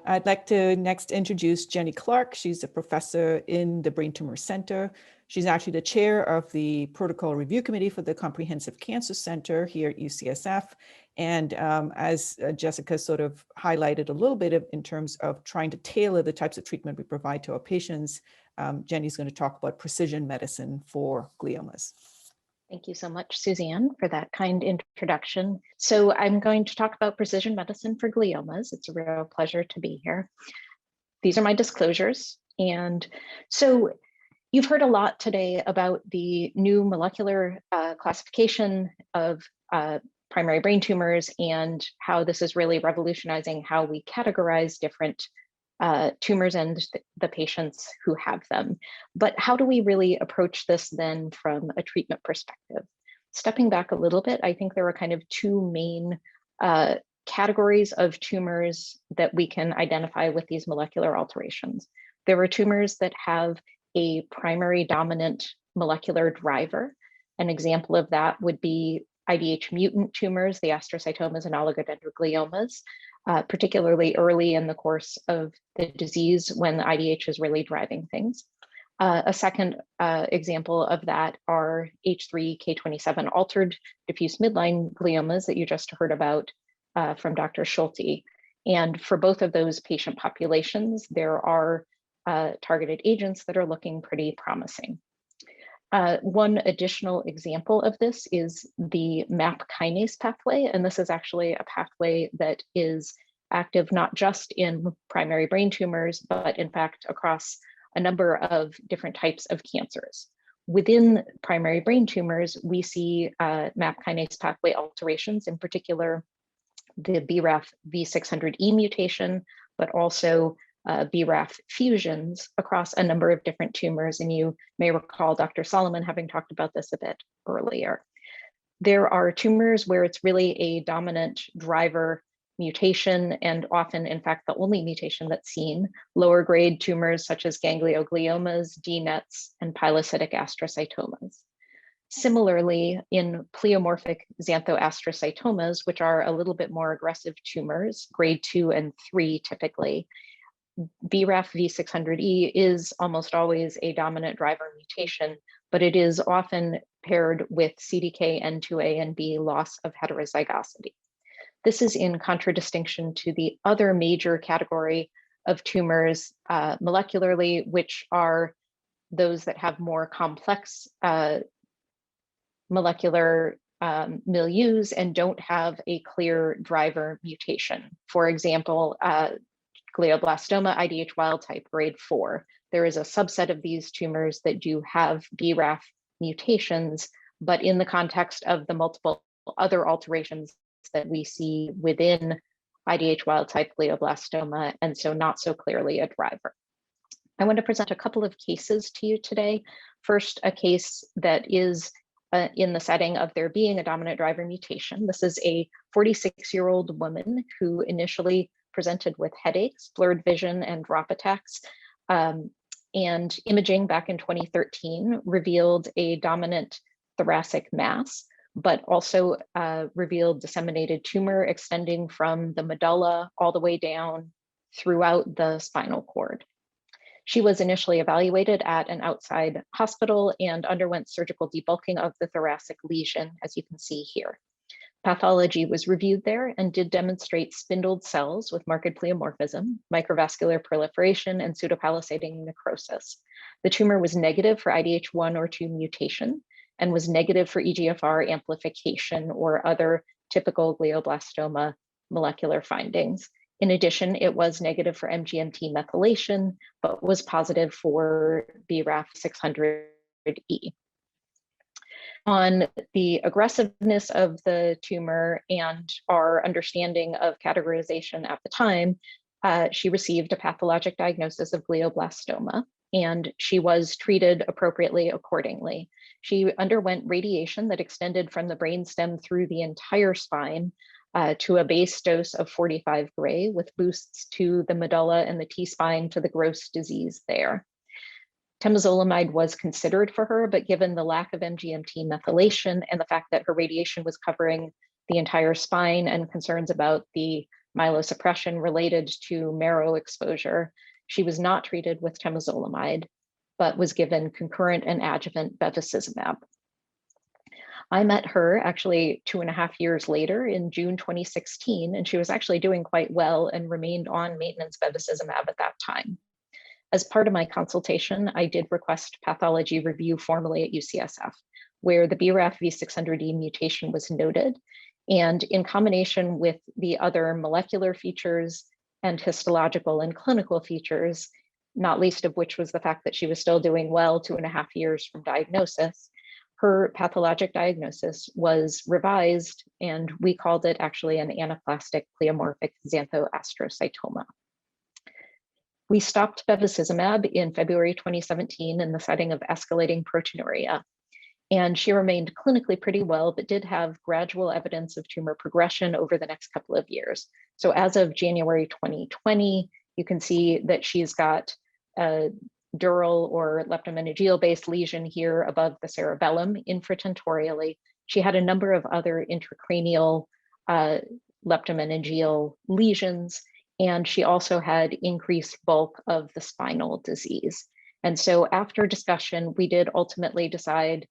I'd like to next introduce Jenny Clarke. She's a professor in the Brain Tumor Center. She's actually the chair of the Protocol Review Committee for the Comprehensive Cancer Center here at UCSF. And as Jessica sort of highlighted a little bit in terms of trying to tailor the types of treatment we provide to our patients, Jenny's going to talk about precision medicine for gliomas. Thank you so much, Suzanne, for that kind introduction. So I'm going to talk about precision medicine for gliomas. It's a real pleasure to be here. These are my disclosures. And so you've heard a lot today about the new molecular classification of primary brain tumors and how this is really revolutionizing how we categorize different tumors and the patients who have them. But how do we really approach this then from a treatment perspective? Stepping back a little bit, I think there are kind of two main categories of tumors that we can identify with these molecular alterations. There are tumors that have a primary dominant molecular driver. An example of that would be IDH mutant tumors, the astrocytomas and oligodendrogliomas, particularly early in the course of the disease when the IDH is really driving things. A second example of that are H3K27 altered diffuse midline gliomas that you just heard about from Dr. Schulte. And for both of those patient populations, there are targeted agents that are looking pretty promising. One additional example of this is the MAP kinase pathway, and this is actually a pathway that is active not just in primary brain tumors, but in fact across a number of different types of cancers. Within primary brain tumors, we see MAP kinase pathway alterations, in particular the BRAF V600E mutation, but also BRAF fusions across a number of different tumors. And you may recall Dr. Solomon having talked about this a bit earlier. There are tumors where it's really a dominant driver mutation, and often, in fact, the only mutation that's seen, lower grade tumors such as gangliogliomas, DNETs, and pilocytic astrocytomas. Similarly, in pleomorphic xanthoastrocytomas, which are a little bit more aggressive tumors, grade 2 and 3 typically, BRAF V600E is almost always a dominant driver mutation, but it is often paired with CDKN2A and B loss of heterozygosity. This is in contradistinction to the other major category of tumors molecularly, which are those that have more complex molecular milieus and don't have a clear driver mutation. For example, glioblastoma IDH wild type grade 4. There is a subset of these tumors that do have BRAF mutations, but in the context of the multiple other alterations that we see within IDH wild type glioblastoma, and so not so clearly a driver. I want to present a couple of cases to you today. First, a case that is in the setting of there being a dominant driver mutation. This is a 46-year-old woman who initially presented with headaches, blurred vision, and drop attacks. And imaging back in 2013 revealed a dominant thoracic mass, but also revealed disseminated tumor extending from the medulla all the way down throughout the spinal cord. She was initially evaluated at an outside hospital and underwent surgical debulking of the thoracic lesion, as you can see here. Pathology was reviewed there and did demonstrate spindled cells with marked pleomorphism, microvascular proliferation, and pseudopalisading necrosis. The tumor was negative for IDH1 or 2 mutation and was negative for EGFR amplification or other typical glioblastoma molecular findings. In addition, it was negative for MGMT methylation, but was positive for BRAF 600E. On the aggressiveness of the tumor and our understanding of categorization at the time, she received a pathologic diagnosis of glioblastoma, and she was treated appropriately accordingly. She underwent radiation that extended from the brainstem through the entire spine to a base dose of 45 gray with boosts to the medulla and the T-spine to the gross disease there. Temozolomide was considered for her, but given the lack of MGMT methylation and the fact that her radiation was covering the entire spine and concerns about the myelosuppression related to marrow exposure, she was not treated with temozolomide, but was given concurrent and adjuvant bevacizumab. I met her actually 2.5 years later in June 2016, and she was actually doing quite well and remained on maintenance bevacizumab at that time. As part of my consultation, I did request pathology review formally at UCSF, where the BRAF V600E mutation was noted. And in combination with the other molecular features and histological and clinical features, not least of which was the fact that she was still doing well 2.5 years from diagnosis, her pathologic diagnosis was revised, and we called it actually an anaplastic pleomorphic xanthoastrocytoma. We stopped bevacizumab in February 2017 in the setting of escalating proteinuria, and she remained clinically pretty well, but did have gradual evidence of tumor progression over the next couple of years. So as of January 2020, you can see that she's got a dural or leptomeningeal-based lesion here above the cerebellum infratentorially. She had a number of other intracranial leptomeningeal lesions, and she also had increased bulk of the spinal disease. And so after discussion, we did ultimately decide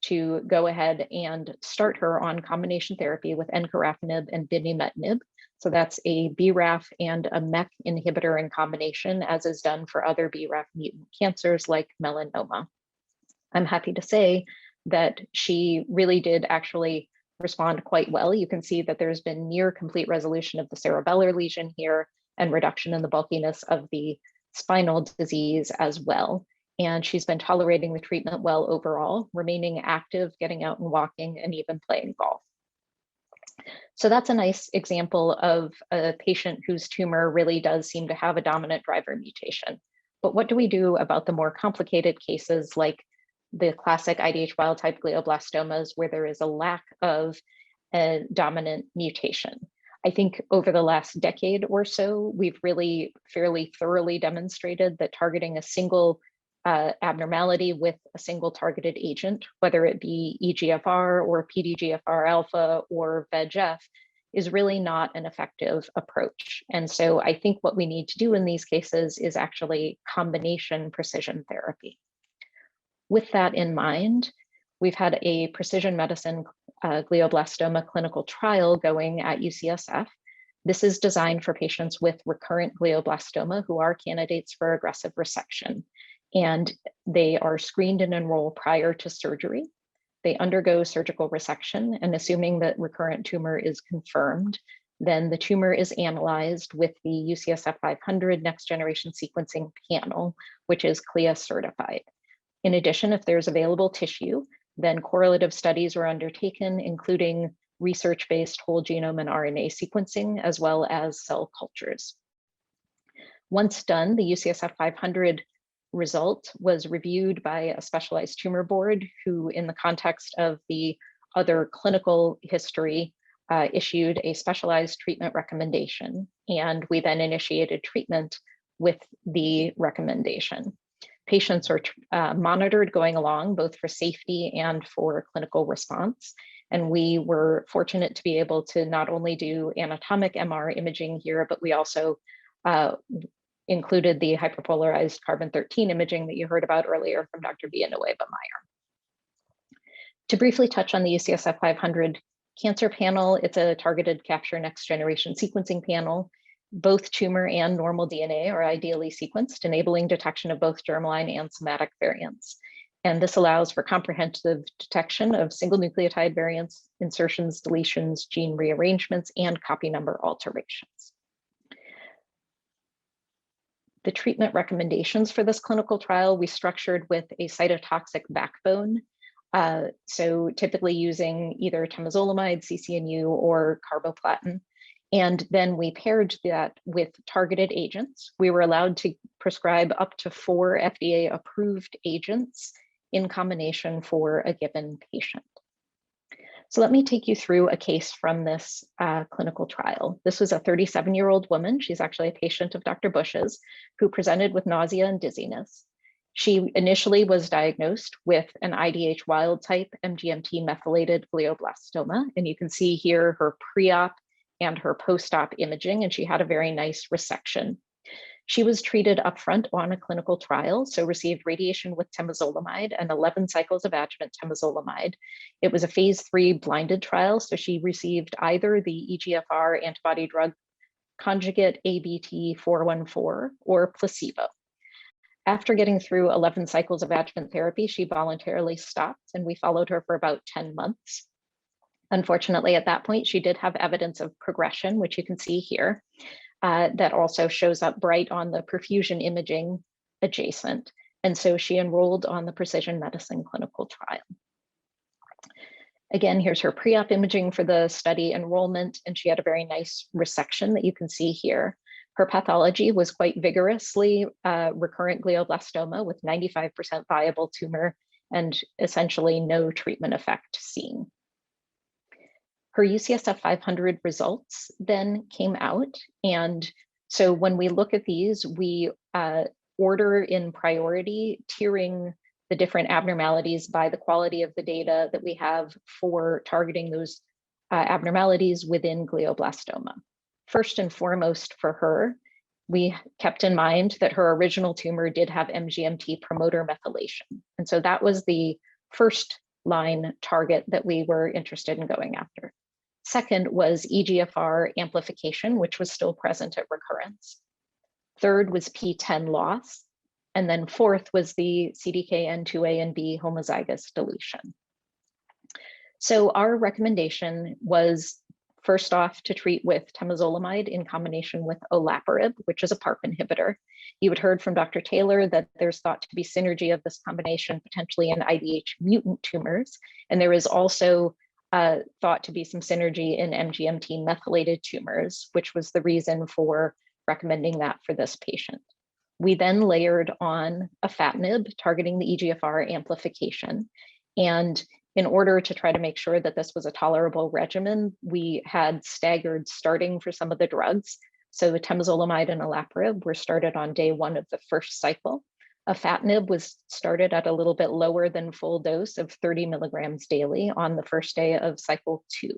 to go ahead and start her on combination therapy with encorafenib and binimetinib. So that's a BRAF and a MEK inhibitor in combination, as is done for other BRAF mutant cancers like melanoma. I'm happy to say that she really did actually respond quite well. You can see that there's been near complete resolution of the cerebellar lesion here and reduction in the bulkiness of the spinal disease as well. And she's been tolerating the treatment well overall, remaining active, getting out and walking, and even playing golf. So that's a nice example of a patient whose tumor really does seem to have a dominant driver mutation. But what do we do about the more complicated cases like the classic IDH wild type glioblastomas where there is a lack of a dominant mutation? I think over the last decade or so, we've really fairly thoroughly demonstrated that targeting a single abnormality with a single targeted agent, whether it be EGFR or PDGFR alpha or VEGF, is really not an effective approach. And so I think what we need to do in these cases is actually combination precision therapy. With that in mind, we've had a precision medicine glioblastoma clinical trial going at UCSF. This is designed for patients with recurrent glioblastoma who are candidates for aggressive resection. And they are screened and enrolled prior to surgery. They undergo surgical resection, and assuming that recurrent tumor is confirmed, then the tumor is analyzed with the UCSF 500 next generation sequencing panel, which is CLIA certified. In addition, if there's available tissue, then correlative studies are undertaken, including research-based whole genome and RNA sequencing, as well as cell cultures. Once done, the UCSF 500 result was reviewed by a specialized tumor board who, in the context of the other clinical history, issued a specialized treatment recommendation. And we then initiated treatment with the recommendation. Patients are monitored going along, both for safety and for clinical response. And we were fortunate to be able to not only do anatomic MR imaging here, but we also included the hyperpolarized carbon-13 imaging that you heard about earlier from Dr. Villanueva-Meyer. To briefly touch on the UCSF 500 cancer panel, it's a targeted capture next generation sequencing panel. Both tumor and normal DNA are ideally sequenced, enabling detection of both germline and somatic variants. And this allows for comprehensive detection of single nucleotide variants, insertions, deletions, gene rearrangements, and copy number alterations. The treatment recommendations for this clinical trial we structured with a cytotoxic backbone. So typically using either temozolomide, CCNU, or carboplatin. And then we paired that with targeted agents. We were allowed to prescribe up to 4 FDA-approved agents in combination for a given patient. So let me take you through a case from this clinical trial. This was a 37-year-old woman. She's actually a patient of Dr. Bush's, who presented with nausea and dizziness. She initially was diagnosed with an IDH wild type MGMT methylated glioblastoma. And you can see here her pre-op and her post-op imaging, and she had a very nice resection. She was treated upfront on a clinical trial, so received radiation with temozolomide and 11 cycles of adjuvant temozolomide. It was a phase 3 blinded trial, so she received either the EGFR antibody drug conjugate ABT414 or placebo. After getting through 11 cycles of adjuvant therapy, she voluntarily stopped, and we followed her for about 10 months. Unfortunately, at that point, she did have evidence of progression, which you can see here. That also shows up bright on the perfusion imaging adjacent. And so she enrolled on the precision medicine clinical trial. Again, here's her pre-op imaging for the study enrollment, and she had a very nice resection that you can see here. Her pathology was quite vigorously recurrent glioblastoma with 95% viable tumor and essentially no treatment effect seen. Her UCSF 500 results then came out. And so when we look at these, we order in priority, tiering the different abnormalities by the quality of the data that we have for targeting those abnormalities within glioblastoma. First and foremost for her, we kept in mind that her original tumor did have MGMT promoter methylation. And so that was the first line target that we were interested in going after. Second was EGFR amplification, which was still present at recurrence. Third was P10 loss. And then fourth was the CDKN2A and B homozygous deletion. So our recommendation was first off to treat with temozolomide in combination with olaparib, which is a PARP inhibitor. You had heard from Dr. Taylor that there's thought to be synergy of this combination potentially in IDH mutant tumors. And there is also thought to be some synergy in MGMT methylated tumors, which was the reason for recommending that for this patient. We then layered on afatinib targeting the EGFR amplification. And in order to try to make sure that this was a tolerable regimen, we had staggered starting for some of the drugs. So temozolomide and olaparib were started on day 1 of the first cycle. Afatinib was started at a little bit lower than full dose of 30 milligrams daily on the first day of cycle 2.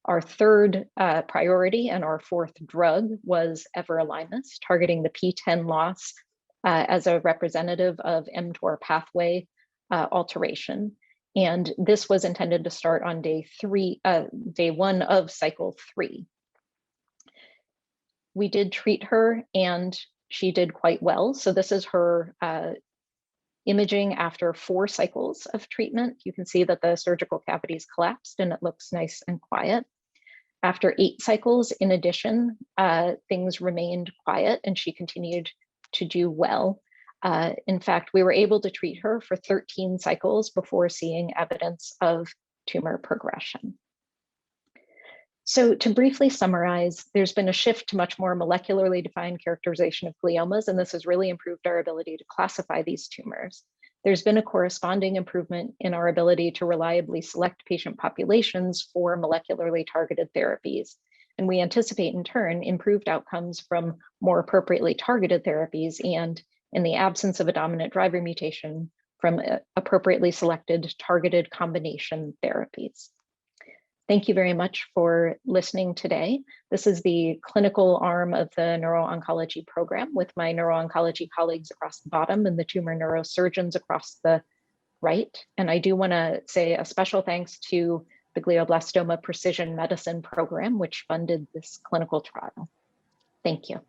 Our third priority and our fourth drug was everolimus, targeting the P10 loss as a representative of mTOR pathway alteration. And this was intended to start on day 1 of cycle 3. We did treat her and she did quite well. So this is her imaging after 4 cycles of treatment. You can see that the surgical cavities collapsed and it looks nice and quiet. After 8 cycles, in addition, things remained quiet and she continued to do well. In fact, we were able to treat her for 13 cycles before seeing evidence of tumor progression. So to briefly summarize, there's been a shift to much more molecularly defined characterization of gliomas, and this has really improved our ability to classify these tumors. There's been a corresponding improvement in our ability to reliably select patient populations for molecularly targeted therapies. And we anticipate in turn improved outcomes from more appropriately targeted therapies and, in the absence of a dominant driver mutation, from appropriately selected targeted combination therapies. Thank you very much for listening today. This is the clinical arm of the neuro-oncology program with my neuro-oncology colleagues across the bottom and the tumor neurosurgeons across the right. And I do want to say a special thanks to the glioblastoma precision medicine program, which funded this clinical trial. Thank you.